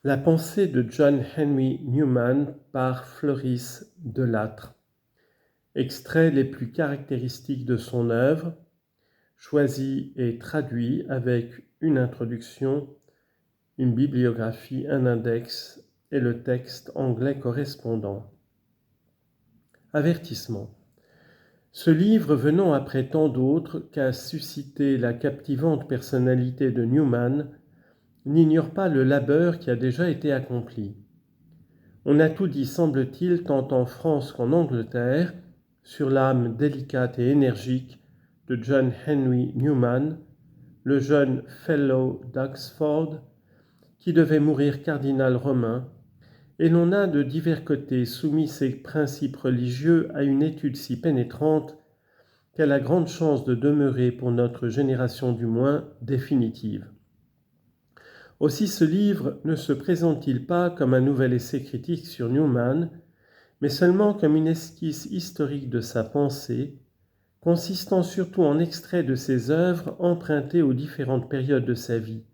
La pensée de John Henry Newman par Floris Delattre. Extraits les plus caractéristiques de son œuvre, choisis et traduits avec une introduction, une bibliographie, un index et le texte anglais correspondant. Avertissement. Ce livre, venant après tant d'autres qu'a suscité la captivante personnalité de Newman, n'ignore pas le labeur qui a déjà été accompli. On a tout dit, semble-t-il, tant en France qu'en Angleterre, sur l'âme délicate et énergique de John Henry Newman, le jeune Fellow d'Oxford, qui devait mourir cardinal romain, et l'on a de divers côtés soumis ses principes religieux à une étude si pénétrante qu'elle a grande chance de demeurer, pour notre génération du moins, définitive. Aussi ce livre ne se présente-t-il pas comme un nouvel essai critique sur Newman, mais seulement comme une esquisse historique de sa pensée, consistant surtout en extraits de ses œuvres empruntées aux différentes périodes de sa vie.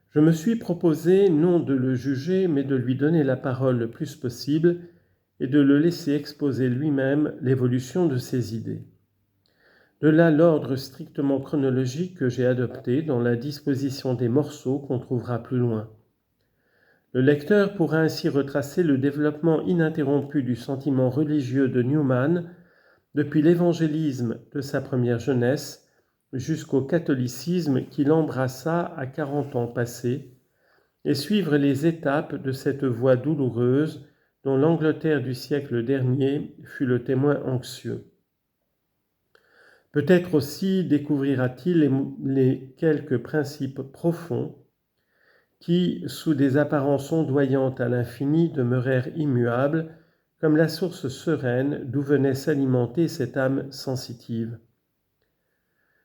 Je me suis proposé non de le juger, mais de lui donner la parole le plus possible et de le laisser exposer lui-même l'évolution de ses idées. De là l'ordre strictement chronologique que j'ai adopté dans la disposition des morceaux qu'on trouvera plus loin. Le lecteur pourra ainsi retracer le développement ininterrompu du sentiment religieux de Newman depuis l'évangélisme de sa première jeunesse jusqu'au catholicisme qui l'embrassa à 40 ans passés, et suivre les étapes de cette voie douloureuse dont l'Angleterre du siècle dernier fut le témoin anxieux. Peut-être aussi découvrira-t-il les quelques principes profonds qui, sous des apparences ondoyantes à l'infini, demeurèrent immuables, comme la source sereine d'où venait s'alimenter cette âme sensitive.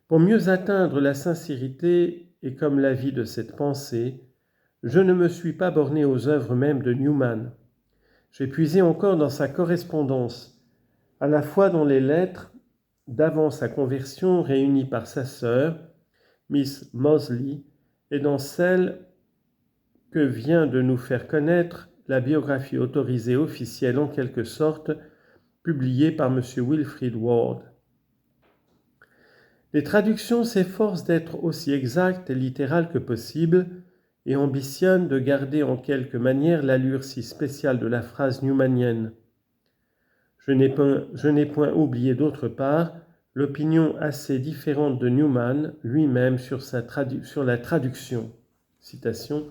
Pour mieux atteindre la sincérité et comme la vie de cette pensée, je ne me suis pas borné aux œuvres mêmes de Newman. J'ai puisé encore dans sa correspondance, à la fois dans les lettres d'avant sa conversion réunies par sa sœur, Miss Moseley, et dans celle que vient de nous faire connaître la biographie autorisée officielle en quelque sorte, publiée par M. Wilfrid Ward. Les traductions s'efforcent d'être aussi exactes et littérales que possible et ambitionnent de garder en quelque manière l'allure si spéciale de la phrase newmanienne. Je n'ai point oublié d'autre part l'opinion assez différente de Newman lui-même sur la traduction. Citation.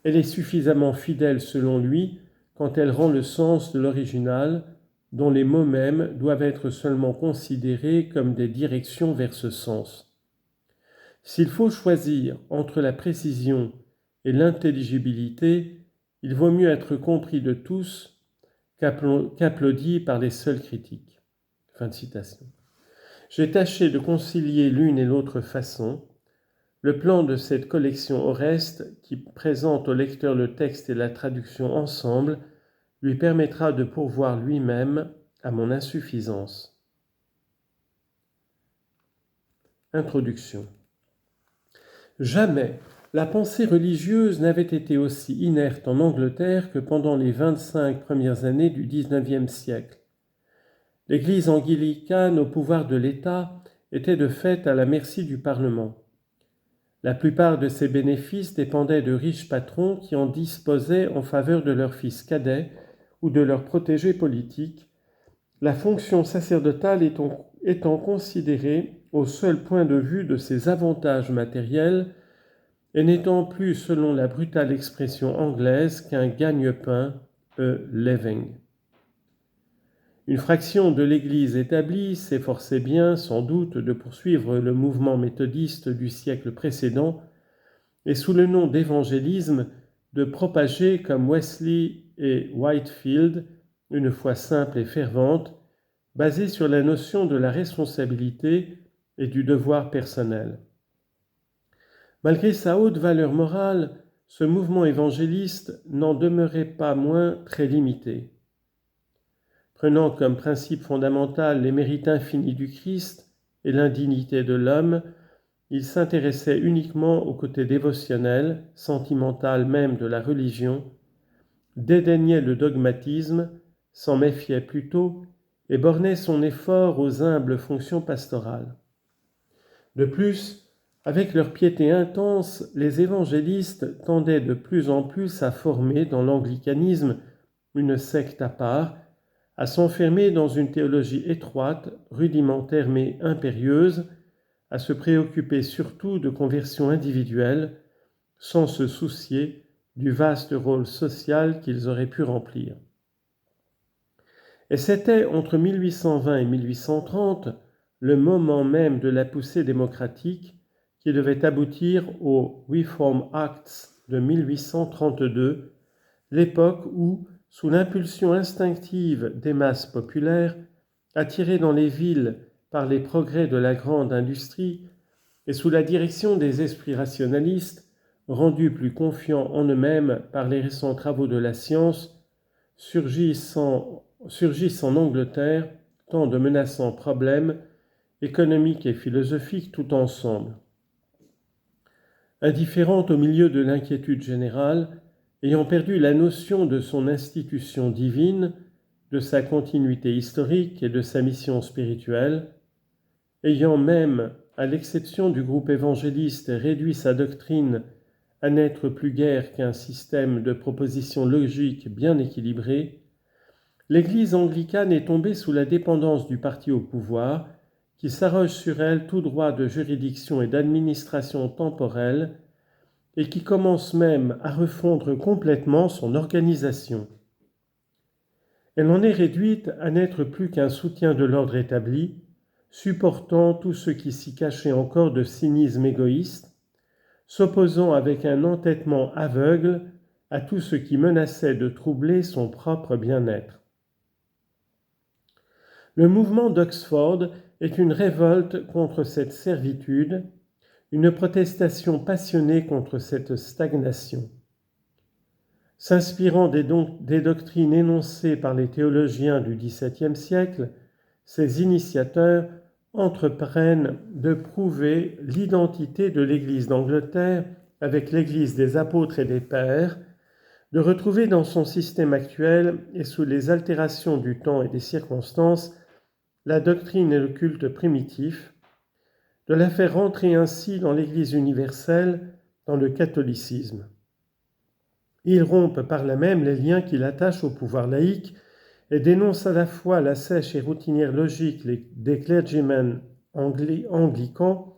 Elle est suffisamment fidèle selon lui quand elle rend le sens de l'original, dont les mots mêmes doivent être seulement considérés comme des directions vers ce sens. S'il faut choisir entre la précision et l'intelligibilité, il vaut mieux être compris de tous qu'applaudi par les seuls critiques. Fin de citation. J'ai tâché de concilier l'une et l'autre façon. Le plan de cette collection Oreste, qui présente au lecteur le texte et la traduction ensemble, lui permettra de pourvoir lui-même à mon insuffisance. Introduction. Jamais la pensée religieuse n'avait été aussi inerte en Angleterre que pendant les 25 premières années du XIXe siècle. L'Église anglicane au pouvoir de l'État était de fait à la merci du Parlement. La plupart de ses bénéfices dépendaient de riches patrons qui en disposaient en faveur de leurs fils cadets ou de leurs protégés politiques, la fonction sacerdotale étant considérée au seul point de vue de ses avantages matériels et n'étant plus, selon la brutale expression anglaise, qu'un gagne-pain, a living. Une fraction de l'Église établie s'efforçait bien, sans doute, de poursuivre le mouvement méthodiste du siècle précédent et sous le nom d'évangélisme de propager, comme Wesley et Whitefield, une foi simple et fervente, basée sur la notion de la responsabilité et du devoir personnel. Malgré sa haute valeur morale, ce mouvement évangéliste n'en demeurait pas moins très limité. Prenant comme principe fondamental les mérites infinis du Christ et l'indignité de l'homme, il s'intéressait uniquement au côté dévotionnel, sentimental même de la religion, dédaignait le dogmatisme, s'en méfiait plutôt et bornait son effort aux humbles fonctions pastorales. De plus, avec leur piété intense, les évangélistes tendaient de plus en plus à former dans l'anglicanisme une secte à part, à s'enfermer dans une théologie étroite, rudimentaire mais impérieuse, à se préoccuper surtout de conversion individuelle, sans se soucier du vaste rôle social qu'ils auraient pu remplir. Et c'était entre 1820 et 1830 le moment même de la poussée démocratique qui devait aboutir aux Reform Acts de 1832, l'époque où, sous l'impulsion instinctive des masses populaires, attirées dans les villes par les progrès de la grande industrie et sous la direction des esprits rationalistes, rendus plus confiants en eux-mêmes par les récents travaux de la science, surgissent en Angleterre tant de menaçants problèmes économiques et philosophiques tout ensemble. Indifférente au milieu de l'inquiétude générale, ayant perdu la notion de son institution divine, de sa continuité historique et de sa mission spirituelle, ayant même, à l'exception du groupe évangéliste, réduit sa doctrine à n'être plus guère qu'un système de propositions logiques bien équilibrées, l'Église anglicane est tombée sous la dépendance du parti au pouvoir, qui s'arroge sur elle tout droit de juridiction et d'administration temporelle, et qui commence même à refondre complètement son organisation. Elle en est réduite à n'être plus qu'un soutien de l'ordre établi, supportant tout ce qui s'y cachait encore de cynisme égoïste, s'opposant avec un entêtement aveugle à tout ce qui menaçait de troubler son propre bien-être. Le mouvement d'Oxford est une révolte contre cette servitude, une protestation passionnée contre cette stagnation. S'inspirant des doctrines énoncées par les théologiens du XVIIe siècle, ces initiateurs entreprennent de prouver l'identité de l'Église d'Angleterre avec l'Église des apôtres et des pères, de retrouver dans son système actuel et sous les altérations du temps et des circonstances la doctrine et le culte primitif, de la faire rentrer ainsi dans l'Église universelle, dans le catholicisme. Ils rompent par là même les liens qui l'attachent au pouvoir laïque et dénoncent à la fois la sèche et routinière logique des clergymen anglicans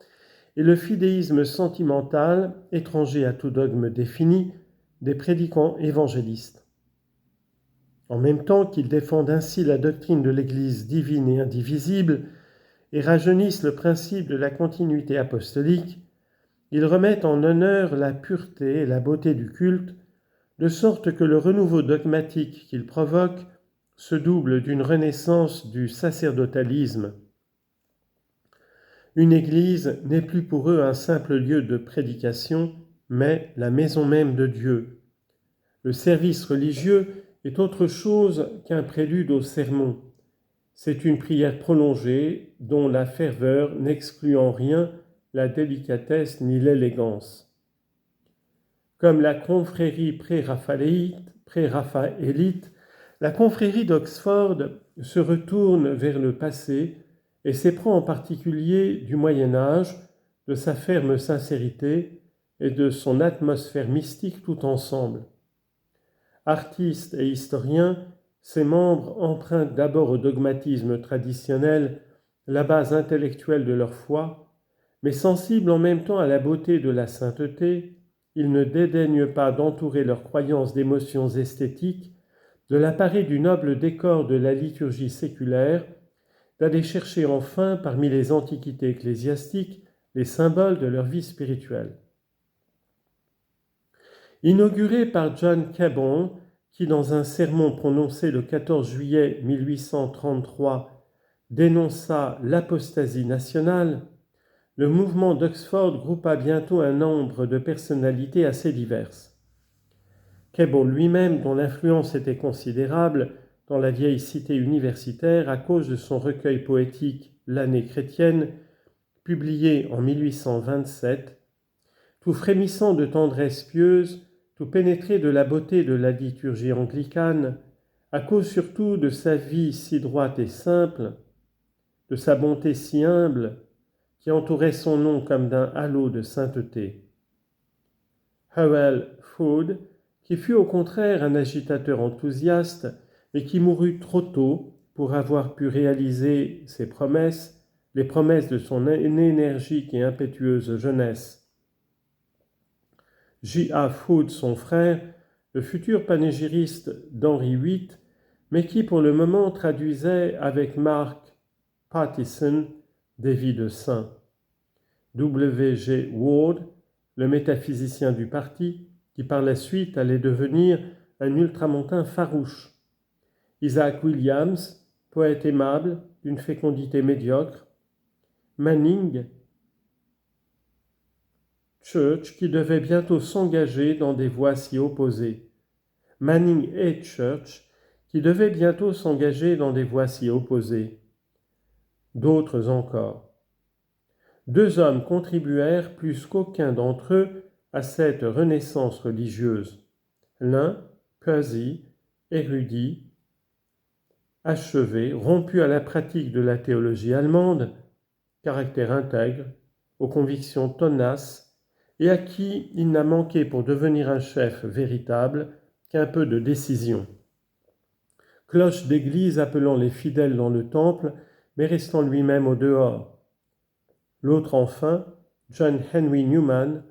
et le fidéisme sentimental, étranger à tout dogme défini, des prédicants évangélistes. En même temps qu'ils défendent ainsi la doctrine de l'Église divine et indivisible et rajeunissent le principe de la continuité apostolique, ils remettent en honneur la pureté et la beauté du culte, de sorte que le renouveau dogmatique qu'ils provoquent se double d'une renaissance du sacerdotalisme. Une église n'est plus pour eux un simple lieu de prédication, mais la maison même de Dieu. Le service religieux est autre chose qu'un prélude au sermon. C'est une prière prolongée dont la ferveur n'exclut en rien la délicatesse ni l'élégance. Comme la confrérie pré-raphaélite, la confrérie d'Oxford se retourne vers le passé et s'éprend en particulier du Moyen Âge, de sa ferme sincérité et de son atmosphère mystique tout ensemble. Artistes et historiens, ses membres empruntent d'abord au dogmatisme traditionnel la base intellectuelle de leur foi, mais sensibles en même temps à la beauté de la sainteté, ils ne dédaignent pas d'entourer leurs croyances d'émotions esthétiques de l'appareil du noble décor de la liturgie séculaire, d'aller chercher enfin parmi les antiquités ecclésiastiques les symboles de leur vie spirituelle. Inauguré par John Cabot, qui dans un sermon prononcé le 14 juillet 1833 dénonça l'apostasie nationale, le mouvement d'Oxford groupa bientôt un nombre de personnalités assez diverses. Cabot lui-même, dont l'influence était considérable dans la vieille cité universitaire à cause de son recueil poétique « L'année chrétienne », publié en 1827, tout frémissant de tendresse pieuse, tout pénétré de la beauté de la liturgie anglicane, à cause surtout de sa vie si droite et simple, de sa bonté si humble, qui entourait son nom comme d'un halo de sainteté. Howell Froude, qui fut au contraire un agitateur enthousiaste, mais qui mourut trop tôt pour avoir pu réaliser ses promesses, les promesses de son énergique et impétueuse jeunesse. J.A. Froude, son frère, le futur panégyriste d'Henri VIII, mais qui pour le moment traduisait avec Mark Pattison des vies de saints. W.G. Ward, le métaphysicien du parti, qui par la suite allait devenir un ultramontain farouche. Isaac Williams, poète aimable, d'une fécondité médiocre. Manning Church, qui devait bientôt s'engager dans des voies si opposées. Manning et Church, qui devaient bientôt s'engager dans des voies si opposées. D'autres encore. Deux hommes contribuèrent plus qu'aucun d'entre eux à cette renaissance religieuse. L'un, Pusey, érudit, achevé, rompu à la pratique de la théologie allemande, caractère intègre, aux convictions tenaces, et à qui il n'a manqué pour devenir un chef véritable qu'un peu de décision. Cloche d'église appelant les fidèles dans le temple, mais restant lui-même au dehors. L'autre enfin, John Henry Newman,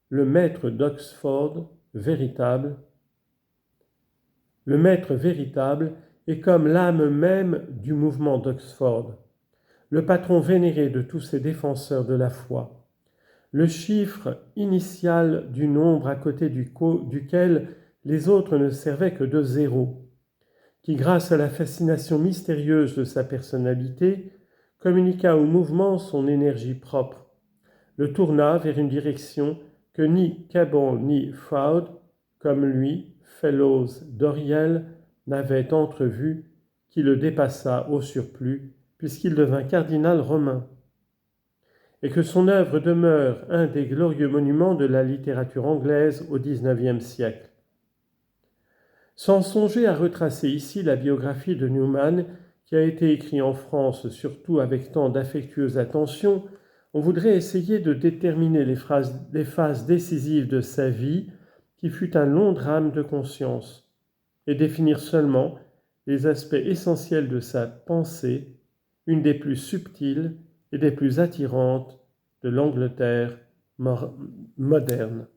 le maître d'Oxford, véritable. Le maître véritable est comme l'âme même du mouvement d'Oxford, le patron vénéré de tous ces défenseurs de la foi, le chiffre initial du nombre à côté duquel les autres ne servaient que de zéro, qui, grâce à la fascination mystérieuse de sa personnalité, communiqua au mouvement son énergie propre, le tourna vers une direction que ni Cabot ni Froude, comme lui, Fellows d'Oriel, n'avaient entrevue, qui le dépassa au surplus, puisqu'il devint cardinal romain, et que son œuvre demeure un des glorieux monuments de la littérature anglaise au XIXe siècle. Sans songer à retracer ici la biographie de Newman, qui a été écrite en France surtout avec tant d'affectueuse attention, on voudrait essayer de déterminer les phases décisives de sa vie, qui fut un long drame de conscience, et définir seulement les aspects essentiels de sa pensée, une des plus subtiles et des plus attirantes de l'Angleterre moderne.